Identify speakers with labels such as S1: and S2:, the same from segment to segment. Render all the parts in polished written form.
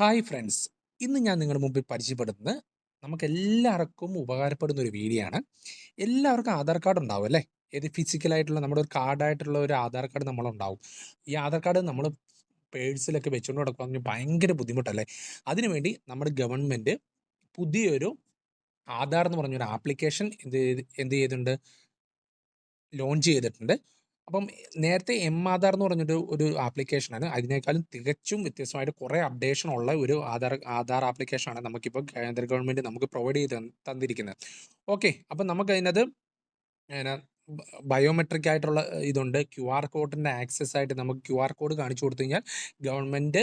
S1: Hi friends. ഇന്ന് ഞാൻ നിങ്ങളുടെ മുമ്പിൽ പരിചയപ്പെടുത്തുന്നത് നമുക്കെല്ലാവർക്കും ഉപകാരപ്പെടുന്ന ഒരു വീഡിയോ ആണ്. എല്ലാവർക്കും ആധാർ കാർഡ് ഉണ്ടാവും അല്ലേ? ഏത് ഫിസിക്കലായിട്ടുള്ള നമ്മുടെ ഒരു കാർഡായിട്ടുള്ള ഒരു ആധാർ കാർഡ് നമ്മളുണ്ടാവും. ഈ ആധാർ കാർഡ് നമ്മൾ പേഴ്സിലൊക്കെ വെച്ചുകൊണ്ട് നടക്കുകയാണെങ്കിൽ ഭയങ്കര ബുദ്ധിമുട്ടല്ലേ? അതിനുവേണ്ടി നമ്മുടെ ഗവൺമെൻറ് പുതിയൊരു ആധാർ എന്ന് പറഞ്ഞൊരു ആപ്ലിക്കേഷൻ എന്ത് ചെയ്തിട്ടുണ്ട്, ലോഞ്ച് ചെയ്തിട്ടുണ്ട്. അപ്പം നേരത്തെ ആധാർ എന്ന് പറഞ്ഞൊരു ആപ്ലിക്കേഷനാണ്. അതിനേക്കാളും തികച്ചും വ്യത്യസ്തമായിട്ട് കുറേ അപ്ഡേഷൻ ഉള്ള ഒരു ആധാർ ആപ്ലിക്കേഷനാണ് നമുക്കിപ്പോൾ കേന്ദ്ര ഗവൺമെൻറ് നമുക്ക് പ്രൊവൈഡ് ചെയ്ത് തന്നിരിക്കുന്നത്. ഓക്കെ, അപ്പം നമുക്കതിനകത്ത് എന്നാ ബയോമെട്രിക് ആയിട്ടുള്ള ഇതുണ്ട്. QR കോഡിൻ്റെ ആക്സസ് ആയിട്ട് നമുക്ക് QR കോഡ് കാണിച്ചു കൊടുത്തു കഴിഞ്ഞാൽ ഗവൺമെൻറ്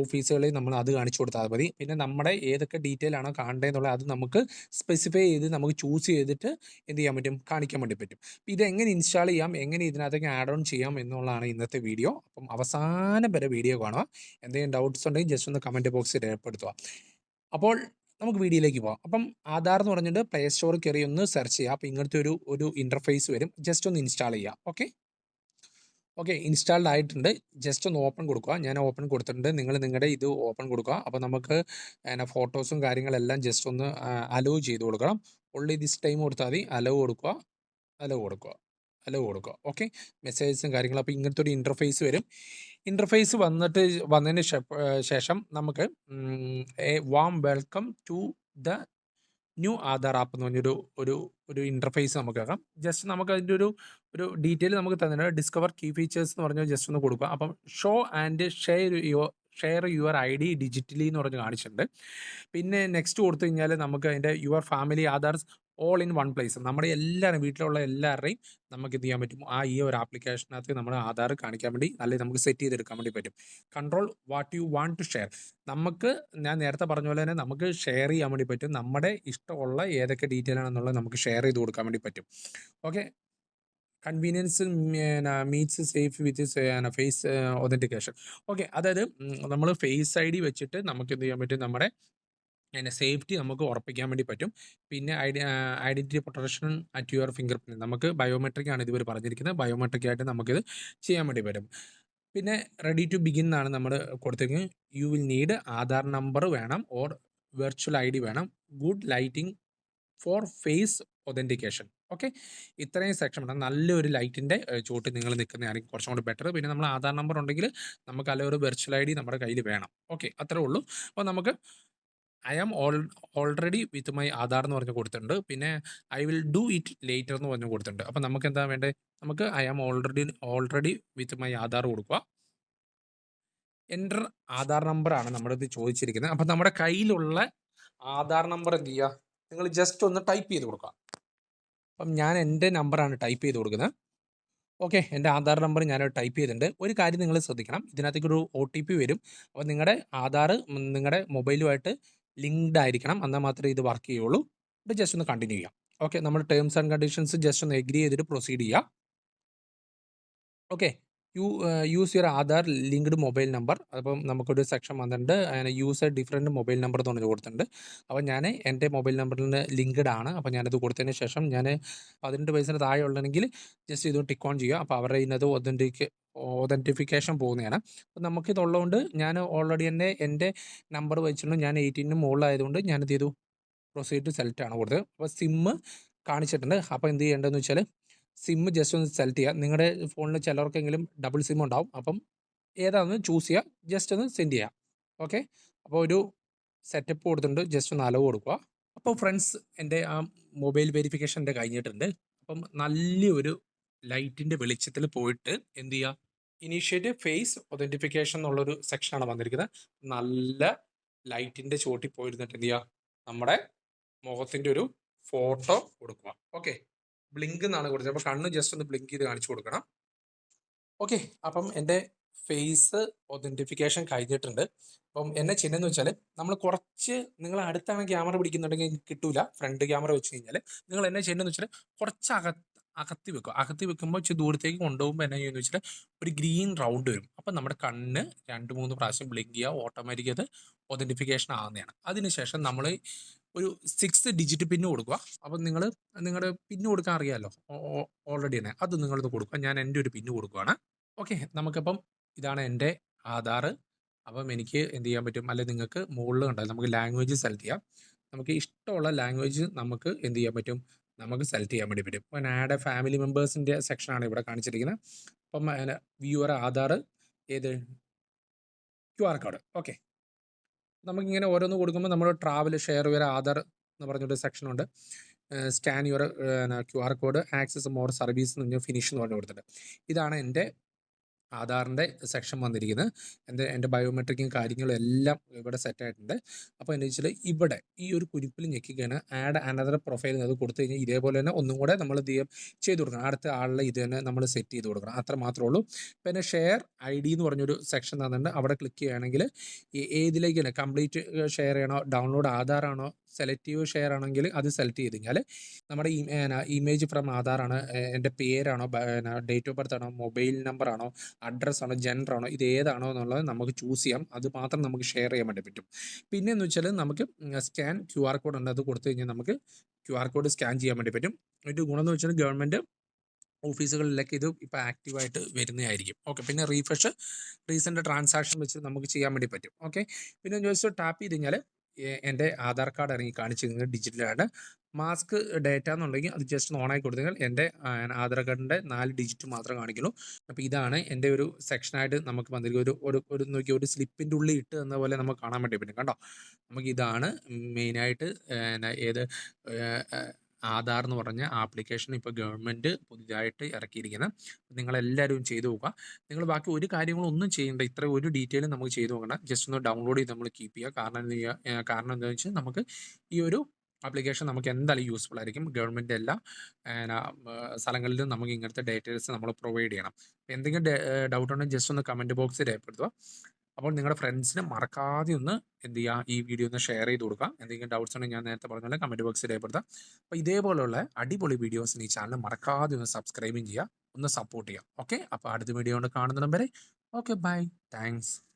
S1: ഓഫീസുകളിൽ നമ്മൾ അത് കാണിച്ചു കൊടുത്താൽ മതി. പിന്നെ നമ്മുടെ ഏതൊക്കെ ഡീറ്റെയിൽ ആണോ കാണേണ്ടതെന്നുള്ളത് അത് നമുക്ക് സ്പെസിഫൈ ചെയ്ത് നമുക്ക് ചൂസ് ചെയ്തിട്ട് എന്ത് ചെയ്യാൻ പറ്റും, കാണിക്കാൻ വേണ്ടി പറ്റും. അപ്പോൾ ഇതെങ്ങനെ ഇൻസ്റ്റാൾ ചെയ്യാം, എങ്ങനെ ഇതിനകത്തേക്ക് ആഡ് ഓൺ ചെയ്യാം എന്നുള്ളതാണ് ഇന്നത്തെ വീഡിയോ. അപ്പം അവസാനം വരെ വീഡിയോ കാണുക. എന്തെങ്കിലും ഡൗട്ട്സ് ഉണ്ടെങ്കിൽ ജസ്റ്റ് ഒന്ന് കമൻറ്റ് ബോക്സിൽ രേഖപ്പെടുത്തുക. അപ്പോൾ നമുക്ക് വീഡിയോയിലേക്ക് പോകാം. അപ്പം ആധാർ എന്ന് പറഞ്ഞിട്ട് പ്ലേ സ്റ്റോറിൽ കയറി ഒന്ന് സെർച്ച് ചെയ്യുക. അപ്പോൾ ഇങ്ങനത്തെ ഒരു ഇൻ്റർഫേസ് വരും. ജസ്റ്റ് ഒന്ന് ഇൻസ്റ്റാൾ ചെയ്യുക. ഓക്കെ ഓക്കെ, ഇൻസ്റ്റാൾഡ് ആയിട്ടുണ്ട്. ജസ്റ്റ് ഒന്ന് ഓപ്പൺ കൊടുക്കുക. ഞാൻ ഓപ്പൺ കൊടുത്തിട്ടുണ്ട്. നിങ്ങൾ നിങ്ങളുടെ ഇത് ഓപ്പൺ കൊടുക്കുക. അപ്പോൾ നമുക്ക് ഫോട്ടോസും കാര്യങ്ങളെല്ലാം ജസ്റ്റ് ഒന്ന് അലോ ചെയ്ത് കൊടുക്കണം. ഓൺലി ദിസ് ടൈം കൊടുത്താൽ മതി. അലോ കൊടുക്കുക, അലോ കൊടുക്കുക, അലോ കൊടുക്കുക. ഓക്കെ, മെസ്സേജസും കാര്യങ്ങളും. അപ്പോൾ ഇങ്ങനത്തെ ഒരു ഇൻ്റർഫേസ് വരും. ഇൻ്റർഫേസ് വന്നതിന് ശേഷം നമുക്ക് a warm welcome to the new Aadhaar app എന്ന് പറഞ്ഞൊരു ഒരു ഒരു ഇൻ്റർഫേസ് നമുക്ക് കാണാം. ജസ്റ്റ് നമുക്ക് അതിൻ്റെ ഒരു ഡീറ്റെയിൽ നമുക്ക് തന്നിട്ടുണ്ട്. ഡിസ്കവർ കീ ഫീച്ചേഴ്സ് എന്ന് പറഞ്ഞാൽ ജസ്റ്റ് ഒന്ന് കൊടുക്കുക. അപ്പം show and share your ID digitally എന്ന് പറഞ്ഞ് കാണിച്ചിട്ടുണ്ട്. പിന്നെ നെക്സ്റ്റ് കൊടുത്തു കഴിഞ്ഞാൽ നമുക്ക് അതിൻ്റെ your family Aadhaars all in one place, നമ്മുടെ എല്ലാവരും വീട്ടിലുള്ള എല്ലാവരുടെയും നമുക്ക് എന്ത് ചെയ്യാൻ പറ്റും, ഈ ഒരു ആപ്ലിക്കേഷനകത്ത് നമ്മൾ ആധാർ കാണിക്കാൻ വേണ്ടി അല്ലെങ്കിൽ നമുക്ക് സെറ്റ് ചെയ്തെടുക്കാൻ വേണ്ടി പറ്റും. Control what you want to share, നമുക്ക് ഞാൻ നേരത്തെ പറഞ്ഞ പോലെ തന്നെ നമുക്ക് ഷെയർ ചെയ്യാൻ വേണ്ടി പറ്റും. നമ്മുടെ ഇഷ്ടമുള്ള ഏതൊക്കെ ഡീറ്റെയിൽ ആണെന്നുള്ളത് നമുക്ക് ഷെയർ ചെയ്ത് കൊടുക്കാൻ വേണ്ടി പറ്റും. Okay, convenience meets safe with face authentication. Okay, അതായത് നമ്മൾ ഫേസ് ID വെച്ചിട്ട് നമുക്ക് എന്ത് ചെയ്യാൻ പറ്റും, നമ്മുടെ അതിൻ്റെ സേഫ്റ്റി നമുക്ക് ഉറപ്പിക്കാൻ വേണ്ടി പറ്റും. പിന്നെ identity protection at your finger print, നമുക്ക് ബയോമെട്രിക് ആണ് ഇതുവരെ പറഞ്ഞിരിക്കുന്നത്. ബയോമെട്രിക് ആയിട്ട് നമുക്കിത് ചെയ്യാൻ വേണ്ടി പറ്റും. പിന്നെ റെഡി ടു ബിഗിൻ എന്നാണ് നമ്മൾ കൊടുത്തിരിക്കുന്നത്. You will need Aadhaar number വേണം ഓർ വെർച്വൽ ID വേണം. Good lighting for face authentication. Okay, ഇത്രയും സെക്ഷൻ ഉണ്ട്. നല്ലൊരു ലൈറ്റിൻ്റെ ചുവട്ടിൽ നിങ്ങൾ നിൽക്കുന്നതായിരിക്കും കുറച്ചും കൂടി ബെറ്റർ. പിന്നെ നമ്മൾ ആധാർ നമ്പർ ഉണ്ടെങ്കിൽ നമുക്ക് അല്ലെങ്കിൽ ഒരു വെർച്വൽ ID നമ്മുടെ കയ്യിൽ വേണം. ഓക്കെ, അത്രേ ഉള്ളൂ. അപ്പോൾ നമുക്ക് I am already with my Aadhaar എന്ന് പറഞ്ഞ് കൊടുത്തിട്ടുണ്ട്. പിന്നെ I will do it later എന്ന് പറഞ്ഞ് കൊടുത്തിട്ടുണ്ട്. അപ്പം നമുക്ക് എന്താ വേണ്ടത്, നമുക്ക് I am already with my Aadhaar കൊടുക്കുക. എൻ്റർ ആധാർ നമ്പറാണ് നമ്മുടെ ഇത് ചോദിച്ചിരിക്കുന്നത്. അപ്പം നമ്മുടെ കയ്യിലുള്ള ആധാർ നമ്പർ എന്ത് ചെയ്യുക, നിങ്ങൾ ജസ്റ്റ് ഒന്ന് ടൈപ്പ് ചെയ്ത് കൊടുക്കുക. അപ്പം ഞാൻ എൻ്റെ നമ്പറാണ് ടൈപ്പ് ചെയ്ത് കൊടുക്കുന്നത്. ഓക്കെ, എൻ്റെ ആധാർ നമ്പർ ഞാൻ ടൈപ്പ് ചെയ്തിട്ടുണ്ട്. ഒരു കാര്യം നിങ്ങൾ ശ്രദ്ധിക്കണം, ഇതിനകത്തേക്ക് ഒരു OTP വരും. അപ്പോൾ നിങ്ങളുടെ ആധാർ നിങ്ങളുടെ മൊബൈലുമായിട്ട് ലിങ്ക്ഡ് ആയിരിക്കണം, എന്നാൽ മാത്രമേ ഇത് വർക്ക് ചെയ്യുള്ളൂ. ഇത് ജസ്റ്റ് ഒന്ന് കണ്ടിന്യൂ ചെയ്യാം. ഓക്കെ, നമ്മൾ ടേംസ് ആൻഡ് കണ്ടീഷൻസ് ജസ്റ്റ് ഒന്ന് എഗ്രി ചെയ്തിട്ട് പ്രൊസീഡ് ചെയ്യാം. Okay, use your Aadhaar linked mobile number. അപ്പം നമുക്കൊരു സെക്ഷൻ വന്നിട്ടുണ്ട്, അങ്ങനെ use A different mobile number എന്ന് പറഞ്ഞ് കൊടുത്തിട്ടുണ്ട്. അപ്പോൾ ഞാൻ എൻ്റെ മൊബൈൽ നമ്പറിന് ലിങ്ക്ഡ് ആണ്. അപ്പോൾ ഞാനത് കൊടുത്തതിന് ശേഷം ഞാൻ 18 വയസ്സിന് താഴെ ഉള്ളതെങ്കിൽ ജസ്റ്റ് ഇത് ടിക്ക് ഓൺ ചെയ്യുക. അപ്പോൾ അവരുടെ ഇതിനകത്ത് ഒതൻറ്റിഫിക്കേഷൻ പോകുന്നതാണ്. അപ്പോൾ നമുക്കിതുള്ളതുകൊണ്ട് ഞാൻ ഓൾറെഡി തന്നെ എൻ്റെ നമ്പർ വെച്ചിട്ടുണ്ട്. ഞാൻ 18 മുകളിലായതുകൊണ്ട് ഞാനെന്ത് ചെയ്തു, പ്രൊസീഡ് ടു സെലക്ട് ആണ് കൊടുത്തത്. അപ്പോൾ സിമ്മ് കാണിച്ചിട്ടുണ്ട്. അപ്പോൾ എന്ത് ചെയ്യേണ്ടതെന്ന് വെച്ചാൽ സിമ്മ് ജസ്റ്റ് ഒന്ന് സെലക്ട് ചെയ്യുക. നിങ്ങളുടെ ഫോണിൽ ചിലർക്കെങ്കിലും ഡബിൾ സിം ഉണ്ടാവും. അപ്പം ഏതാണെന്ന് ചൂസ് ചെയ്യുക, ജസ്റ്റ് ഒന്ന് സെൻഡ് ചെയ്യുക. ഓക്കെ, അപ്പോൾ ഒരു സെറ്റപ്പ് കൊടുത്തിട്ടുണ്ട്. ജസ്റ്റ് ഒന്ന് അലവ് കൊടുക്കുക. അപ്പോൾ ഫ്രണ്ട്സ്, എൻ്റെ മൊബൈൽ വെരിഫിക്കേഷൻ എൻ്റെ കഴിഞ്ഞിട്ടുണ്ട്. അപ്പം നല്ലൊരു ലൈറ്റിൻ്റെ വെളിച്ചത്തിൽ പോയിട്ട് എന്ത് ചെയ്യുക, ഇനീഷ്യേറ്റ് ഫേസ് ഒതൻറ്റിഫിക്കേഷൻ എന്നുള്ളൊരു സെക്ഷനാണ് വന്നിരിക്കുന്നത്. നല്ല ലൈറ്റിൻ്റെ ചോട്ടിൽ പോയിരുന്നിട്ട് എന്ത് ചെയ്യുക, നമ്മുടെ മുഖത്തിൻ്റെ ഒരു ഫോട്ടോ കൊടുക്കുക. ഓക്കെ, ബ്ലിങ്ക് എന്നാണ് കൊടുത്തത്. അപ്പോൾ കണ്ണ് ജസ്റ്റ് ഒന്ന് ബ്ലിങ്ക് ചെയ്ത് കാണിച്ചു കൊടുക്കണം. ഓക്കെ, അപ്പം എൻ്റെ ഫേസ് ഒതൻറ്റിഫിക്കേഷൻ കഴിഞ്ഞിട്ടുണ്ട്. അപ്പം എന്നെ ചെയ്യുന്നതെന്ന് വെച്ചാൽ നമ്മൾ കുറച്ച്, നിങ്ങൾ അടുത്താണ് ക്യാമറ പിടിക്കുന്നുണ്ടെങ്കിൽ കിട്ടൂല, ഫ്രണ്ട് ക്യാമറ വെച്ച് കഴിഞ്ഞാൽ നിങ്ങൾ എന്നെ ചെയ്യുന്നതെന്ന് വെച്ചാൽ കുറച്ച് അകത്തി വെക്കുക. അകത്തി വെക്കുമ്പോൾ ഇച്ചിരി ദൂരത്തേക്ക് കൊണ്ടുപോകുമ്പോൾ എന്നെ ചെയ്യുന്നത് വെച്ചാൽ ഒരു ഗ്രീൻ റൗണ്ട് വരും. അപ്പം നമ്മുടെ കണ്ണ് 2-3 പ്രാവശ്യം ബ്ലിങ്ക് ചെയ്യുക, ഓട്ടോമാറ്റിക് അത് ഒതൻറ്റിഫിക്കേഷൻ ആകുന്നതാണ്. അതിനുശേഷം നമ്മൾ ഒരു 6 ഡിജിറ്റ് പിന്ന് കൊടുക്കുക. അപ്പം നിങ്ങളുടെ പിന്ന് കൊടുക്കാൻ അറിയാമല്ലോ ഓൾറെഡി തന്നെ, അത് നിങ്ങളത് കൊടുക്കുക. ഞാൻ എൻ്റെ ഒരു പിന്ന് കൊടുക്കുകയാണ്. ഓക്കെ, നമുക്കപ്പം ഇതാണ് എൻ്റെ ആധാർ. അപ്പം എനിക്ക് എന്ത് ചെയ്യാൻ പറ്റും, അല്ലെങ്കിൽ നിങ്ങൾക്ക് മുകളിൽ കണ്ടാൽ നമുക്ക് ലാംഗ്വേജ് സെലക്ട് ചെയ്യാം. നമുക്ക് ഇഷ്ടമുള്ള ലാംഗ്വേജ് നമുക്ക് എന്ത് ചെയ്യാൻ പറ്റും, നമുക്ക് സെലക്ട് ചെയ്യാൻ വേണ്ടി പറ്റും. ഇപ്പം ആഡ് എ ഫാമിലി മെമ്പേഴ്സിൻ്റെ സെക്ഷനാണ് ഇവിടെ കാണിച്ചിരിക്കുന്നത്. അപ്പം വ്യൂവർ ആധാർ, ഏത് QR കോഡ്. ഓക്കെ, നമുക്കിങ്ങനെ ഓരോന്ന് കൊടുക്കുമ്പോൾ നമ്മൾ ട്രാവൽ, ഷെയർ യുവർ ആധാർ എന്ന് പറഞ്ഞൊരു സെക്ഷനുണ്ട്. Scan your QR code, access more service എന്ന് പറഞ്ഞാൽ ഫിനിഷ് എന്ന് പറഞ്ഞു കൊടുത്തിട്ടുണ്ട്. ഇതാണ് എൻ്റെ ആധാറിൻ്റെ സെക്ഷൻ വന്നിരിക്കുന്നത്. എൻ്റെ ബയോമെട്രിക്കും കാര്യങ്ങളും എല്ലാം ഇവിടെ സെറ്റ് ആയിട്ടുണ്ട്. അപ്പോൾ എന്താ വെച്ചാൽ ഇവിടെ ഈ ഒരു കുരിപ്പിൽ ഞെക്കിക്കാണ് ആഡ് അനദർ പ്രൊഫൈൽ അത് കൊടുത്തു കഴിഞ്ഞാൽ ഇതേപോലെ തന്നെ ഒന്നും കൂടെ നമ്മൾ ചെയ്ത് കൊടുക്കണം. അടുത്ത ആളിലെ ഇത് തന്നെ നമ്മൾ സെറ്റ് ചെയ്ത് കൊടുക്കണം. അത്ര മാത്രമേ ഉള്ളൂ. പിന്നെ ഷെയർ ID എന്ന് പറഞ്ഞൊരു സെക്ഷൻ തന്നിട്ടുണ്ട്. അവിടെ ക്ലിക്ക് ചെയ്യുകയാണെങ്കിൽ ഏതിലേക്കാണ് കംപ്ലീറ്റ് ഷെയർ ചെയ്യണോ, ഡൗൺലോഡ് ആധാറാണോ, സെലക്റ്റീവ് ഷെയർ ആണെങ്കിൽ അത് സെലക്ട് ചെയ്ത് കഴിഞ്ഞാൽ നമ്മുടെ ഇമേജ് ഫ്രം ആധാറാണ്, എൻ്റെ പേരാണോ, ഡേറ്റ് ഓഫ് ബർത്ത് ആണോ, മൊബൈൽ നമ്പർ ആണോ, അഡ്രസ്സ് ആണോ, ജെൻഡർ ആണോ, ഇത് ഏതാണോ എന്നുള്ളത് നമുക്ക് ചൂസ് ചെയ്യാം. അത് മാത്രം നമുക്ക് ഷെയർ ചെയ്യാൻ വേണ്ടി പറ്റും. പിന്നെ എന്ന് വെച്ചാൽ നമുക്ക് സ്കാൻ QR കോഡ് ഉണ്ട്. അത് കൊടുത്തു കഴിഞ്ഞാൽ നമുക്ക് QR കോഡ് സ്കാൻ ചെയ്യാൻ വേണ്ടി പറ്റും. ഒരു ഗുണം എന്ന് വെച്ചാൽ ഗവൺമെൻറ് ഓഫീസുകളിലൊക്കെ ഇത് ഇപ്പോൾ ആക്റ്റീവായിട്ട് വരുന്നതായിരിക്കും. ഓക്കെ, പിന്നെ റീസെൻ്റ് ട്രാൻസാക്ഷൻ വെച്ച് നമുക്ക് ചെയ്യാൻ വേണ്ടി പറ്റും. ഓക്കെ, പിന്നെ ചോദിച്ചാൽ ടാപ്പ് ചെയ്ത് കഴിഞ്ഞാൽ എൻ്റെ ആധാർ കാർഡ് ഇറങ്ങി കാണിച്ചു കഴിഞ്ഞാൽ ഡിജിറ്റലാണ്. മാസ്ക് ഡേറ്റ എന്നുണ്ടെങ്കിൽ അത് ജസ്റ്റ് ഓണാക്കി കൊടുത്തു കഴിഞ്ഞാൽ എൻ്റെ ആധാർ കാർഡിൻ്റെ 4 ഡിജിറ്റ് മാത്രമേ കാണിക്കുള്ളൂ. അപ്പോൾ ഇതാണ് എൻ്റെ ഒരു സെക്ഷനായിട്ട് നമുക്ക് വന്നിരിക്കുക. ഒരു നോക്കി ഒരു സ്ലിപ്പിൻ്റെ ഉള്ളിൽ ഇട്ട് എന്ന പോലെ നമുക്ക് കാണാൻ വേണ്ടി പറ്റും. കണ്ടോ, നമുക്ക് ഇതാണ് മെയിനായിട്ട് ഏത് ആധാർ എന്ന് പറഞ്ഞ ആപ്ലിക്കേഷൻ ഇപ്പോൾ ഗവൺമെൻറ് പുതിയതായിട്ട് ഇറക്കിയിരിക്കുന്നത്. നിങ്ങളെല്ലാവരും ചെയ്തു നോക്കുക. നിങ്ങൾ ബാക്കി ഒരു കാര്യങ്ങളും ഒന്നും ചെയ്യേണ്ട, ഇത്ര ഒരു ഡീറ്റെയിലും നമുക്ക് ചെയ്തു നോക്കണം. ജസ്റ്റ് ഒന്ന് ഡൗൺലോഡ് ചെയ്ത് നമ്മൾ കീപ്പ് ചെയ്യുക. കാരണം എന്താണെന്ന് വെച്ചാൽ നമുക്ക് ഈ ഒരു ആപ്ലിക്കേഷൻ നമുക്ക് എന്തായാലും യൂസ്ഫുൾ ആയിരിക്കും. ഗവൺമെൻറ് എല്ലാ സ്ഥലങ്ങളിലും നമുക്ക് ഇങ്ങനത്തെ ഡീറ്റെയിൽസ് നമ്മൾ പ്രൊവൈഡ് ചെയ്യണം. എന്തെങ്കിലും ഡൗട്ട് ഉണ്ടെങ്കിൽ ജസ്റ്റ് ഒന്ന് കമൻറ്റ് ബോക്സിൽ രേഖപ്പെടുത്തുക. അപ്പോൾ നിങ്ങളുടെ ഫ്രണ്ട്സിന് മറക്കാതെ ഒന്ന് എന്ത് ചെയ്യുക, ഈ വീഡിയോ ഒന്ന് ഷെയർ ചെയ്ത് കൊടുക്കുക. എന്തെങ്കിലും ഡൗട്ട്സ് ഉണ്ടെങ്കിൽ ഞാൻ നേരത്തെ പറഞ്ഞ പോലെ കമൻറ്റ് ബോക്സിൽ രേഖപ്പെടുത്തുക. അപ്പോൾ ഇതേപോലുള്ള അടിപൊളി വീഡിയോസിന് ഈ ചാനൽ മറക്കാതെ ഒന്ന് സബ്സ്ക്രൈബും ചെയ്യുക, ഒന്ന് സപ്പോർട്ട് ചെയ്യുക. ഓക്കെ, അപ്പോൾ അടുത്ത വീഡിയോ കൊണ്ട് കാണുന്നിടം വരെ ഓക്കെ, ബൈ, താങ്ക്സ്.